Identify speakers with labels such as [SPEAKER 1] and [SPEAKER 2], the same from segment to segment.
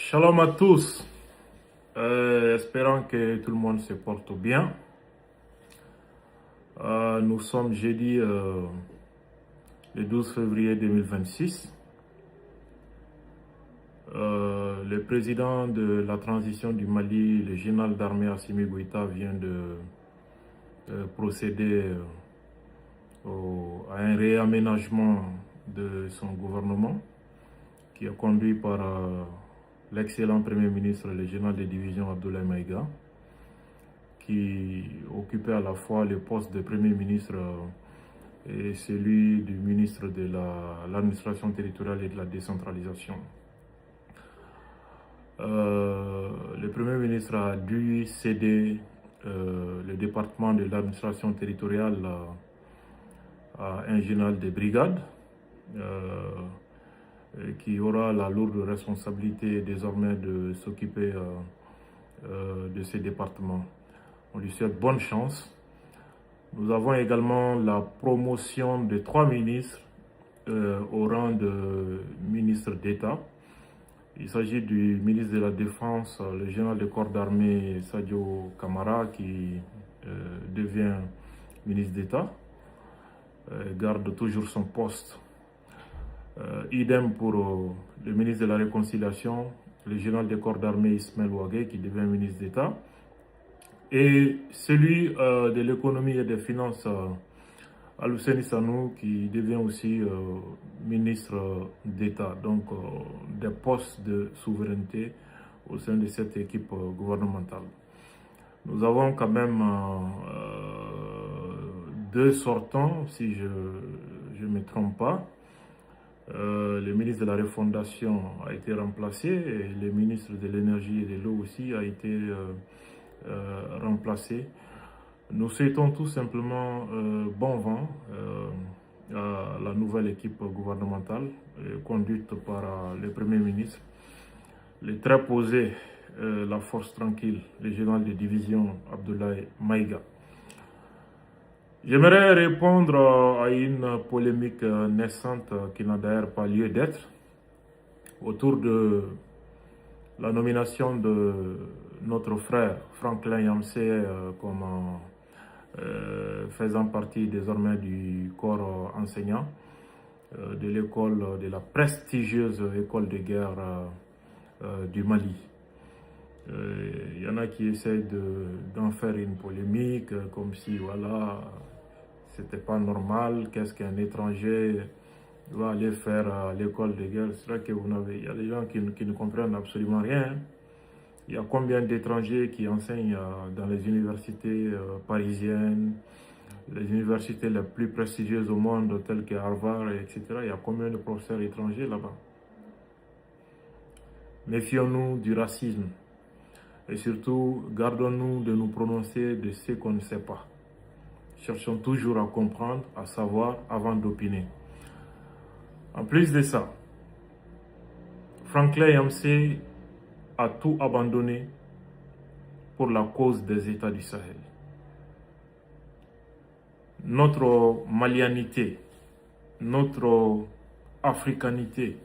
[SPEAKER 1] Shalom à tous. Espérant que tout le monde se porte bien. Nous sommes jeudi le 12 février 2026. Le président de la transition du Mali, le général d'armée Assimi Goïta, vient de procéder à un réaménagement de son gouvernement qui est conduit par l'excellent Premier ministre, le général de division Abdoulaye Maïga, qui occupait à la fois le poste de Premier ministre et celui du ministre de l'administration territoriale et de la décentralisation. Le Premier ministre a dû céder le département de l'administration territoriale à un général de brigade qui aura la lourde responsabilité désormais de s'occuper de ces départements. On lui souhaite bonne chance. Nous avons également la promotion de 3 ministres au rang de ministre d'État. Il s'agit du ministre de la Défense, le général de corps d'armée Sadio Kamara, qui devient ministre d'État, garde toujours son poste. Idem pour le ministre de la Réconciliation, le général de corps d'armée Ismaël Ouagé, qui devient ministre d'État. Et celui de l'économie et des finances, Alousseni Sanou, qui devient aussi ministre d'État. Donc des postes de souveraineté au sein de cette équipe gouvernementale. Nous avons quand même 2 sortants, si je ne me trompe pas. Le ministre de la Refondation a été remplacé et le ministre de l'Énergie et de l'Eau aussi a été remplacé. Nous souhaitons tout simplement bon vent à la nouvelle équipe gouvernementale conduite par le Premier ministre, le très posé, la force tranquille, le général de division Abdoulaye Maïga. J'aimerais répondre à une polémique naissante qui n'a d'ailleurs pas lieu d'être autour de la nomination de notre frère Franklin Yamsé comme faisant partie désormais du corps enseignant de l'école, de la prestigieuse école de guerre du Mali. Il y en a qui essayent d'en faire une polémique, comme si voilà, c'était pas normal, qu'est-ce qu'un étranger doit aller faire à l'école de guerre. C'est vrai que il y a des gens qui ne comprennent absolument rien. Il y a combien d'étrangers qui enseignent dans les universités parisiennes, les universités les plus prestigieuses au monde, telles que Harvard, etc. Il y a combien de professeurs étrangers là-bas? Méfions-nous du racisme. Et surtout, gardons-nous de nous prononcer de ce qu'on ne sait pas. Cherchons toujours à comprendre, à savoir, avant d'opiner. En plus de ça, Franklin Yamsé a tout abandonné pour la cause des États du Sahel. Notre malianité, notre africanité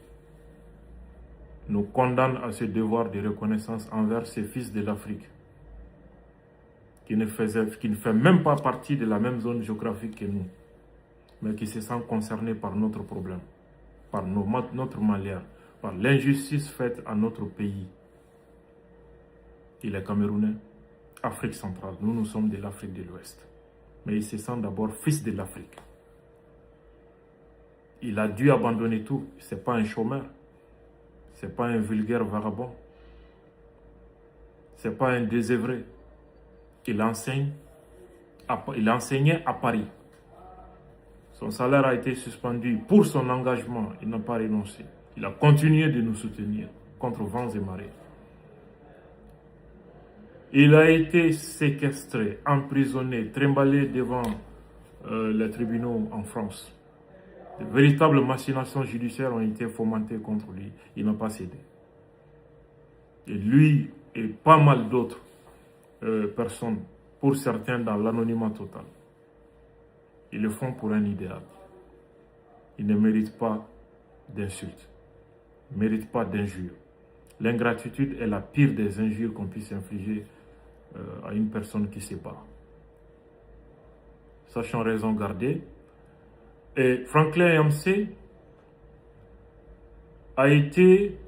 [SPEAKER 1] nous condamne à ce devoir de reconnaissance envers ces fils de l'Afrique qui ne fait même pas partie de la même zone géographique que nous, mais qui se sentent concernés par notre problème, par notre malheur, par l'injustice faite à notre pays. Il est Camerounais, Afrique centrale. Nous sommes de l'Afrique de l'Ouest. Mais il se sent d'abord fils de l'Afrique. Il a dû abandonner tout. Ce n'est pas un chômeur. Ce n'est pas un vulgaire vagabond. Ce n'est pas un désœuvré. Il enseignait à Paris. Son salaire a été suspendu pour son engagement. Il n'a pas renoncé. Il a continué de nous soutenir contre vents et marées. Il a été séquestré, emprisonné, trimballé devant les tribunaux en France. De véritables machinations judiciaires ont été fomentées contre lui. Il n'a pas cédé. Et lui et pas mal d'autres personnes, pour certains dans l'anonymat total, ils le font pour un idéal. Ils ne méritent pas d'insultes, ne méritent pas d'injures. L'ingratitude est la pire des injures qu'on puisse infliger à une personne qui ne sait pas. Sachant raison garder. Et Franklin Yamsé a été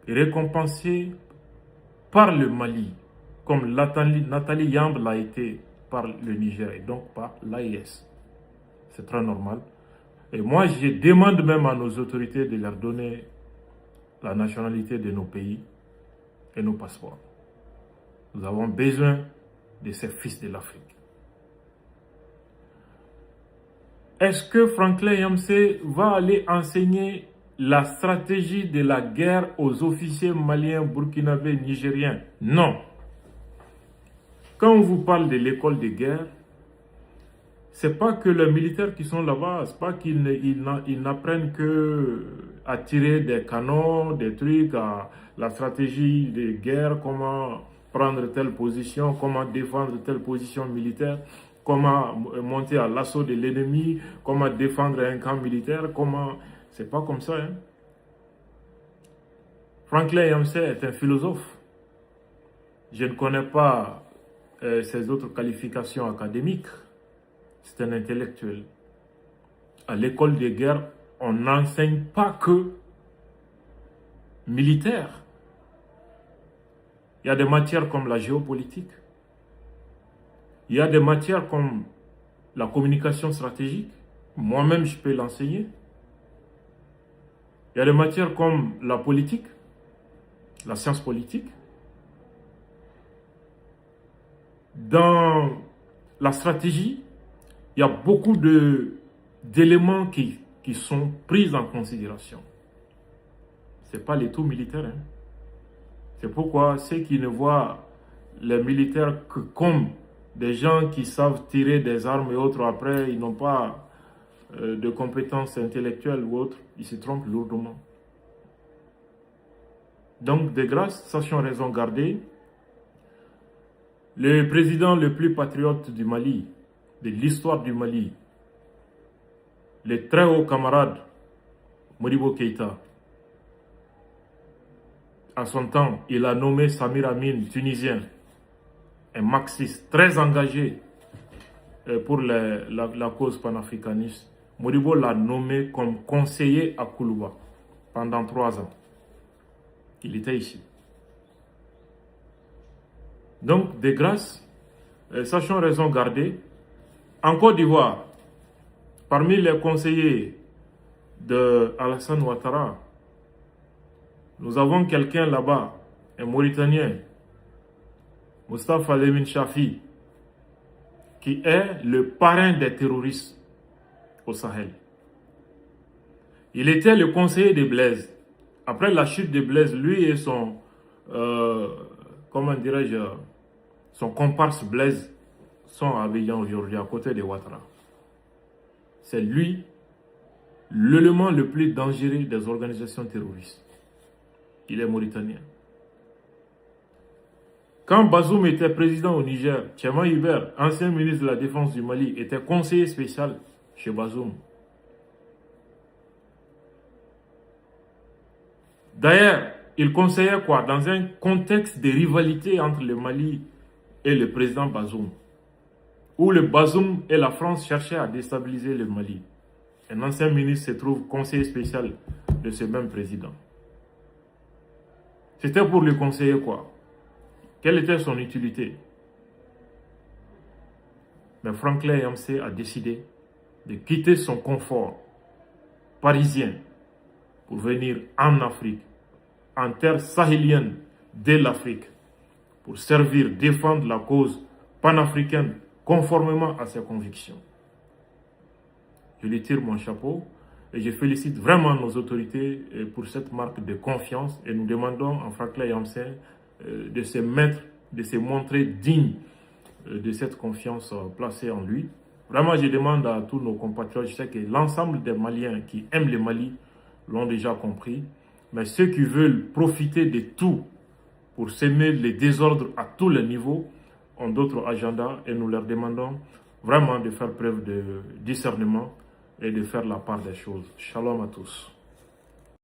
[SPEAKER 1] récompensé par le Mali, comme Nathalie Yamb l'a été par le Niger et donc par l'AES. C'est très normal. Et moi, je demande même à nos autorités de leur donner la nationalité de nos pays et nos passeports. Nous avons besoin de ces fils de l'Afrique. Est-ce que Franklin Yamsé va aller enseigner la stratégie de la guerre aux officiers maliens, burkinabés, nigériens? Non. Quand on vous parle de l'école de guerre, c'est pas que les militaires qui sont là-bas, c'est pas qu'ils n'apprennent que à tirer des canons, des trucs, à la stratégie de guerre, comment prendre telle position, comment défendre telle position militaire, comment monter à l'assaut de l'ennemi, comment défendre un camp militaire, comment... C'est pas comme ça, hein. Franklin Yamsé est un philosophe. Je ne connais pas ses autres qualifications académiques. C'est un intellectuel. À l'école de guerre, on n'enseigne pas que militaire. Il y a des matières comme la géopolitique. Il y a des matières comme la communication stratégique. Moi-même, je peux l'enseigner. Il y a des matières comme la politique, la science politique. Dans la stratégie, il y a beaucoup d'éléments qui sont pris en considération. Ce n'est pas les tout militaires. Hein. C'est pourquoi ceux qui ne voient les militaires que comme des gens qui savent tirer des armes et autres, après, ils n'ont pas de compétences intellectuelles ou autres, ils se trompent lourdement. Donc, de grâce, sachant raison garder, le président le plus patriote du Mali, de l'histoire du Mali, le très haut camarade Modibo Keïta, à son temps, il a nommé Samir Amin, tunisien, un marxiste très engagé pour la cause panafricaniste. Modibo l'a nommé comme conseiller à Koulouba pendant 3 ans. Il était ici. Donc, de grâce, sachant raison garder, en Côte d'Ivoire, parmi les conseillers de Alassane Ouattara, nous avons quelqu'un là-bas, un Mauritanien, Moustapha Lemine Chafi, qui est le parrain des terroristes au Sahel. Il était le conseiller de Blaise. Après la chute de Blaise, lui et son, comment dirais-je, son comparse Blaise sont à Abidjan aujourd'hui, à côté de Ouattara. C'est lui l'élément le plus dangereux des organisations terroristes. Il est mauritanien. Quand Bazoum était président au Niger, Tchema Hubert, ancien ministre de la Défense du Mali, était conseiller spécial chez Bazoum. D'ailleurs, il conseillait quoi? Dans un contexte de rivalité entre le Mali et le président Bazoum, où le Bazoum et la France cherchaient à déstabiliser le Mali. Un ancien ministre se trouve conseiller spécial de ce même président. C'était pour le conseiller quoi? Quelle était son utilité? Mais Franklin Yamsé a décidé de quitter son confort parisien pour venir en Afrique, en terre sahélienne de l'Afrique, pour servir, défendre la cause panafricaine conformément à ses convictions. Je lui tire mon chapeau et je félicite vraiment nos autorités pour cette marque de confiance et nous demandons à Franklin Yamsé de se mettre, de se montrer digne de cette confiance placée en lui. Vraiment, je demande à tous nos compatriotes, je sais que l'ensemble des Maliens qui aiment le Mali l'ont déjà compris, mais ceux qui veulent profiter de tout pour semer les désordres à tous les niveaux ont d'autres agendas et nous leur demandons vraiment de faire preuve de discernement et de faire la part des choses. Shalom à tous.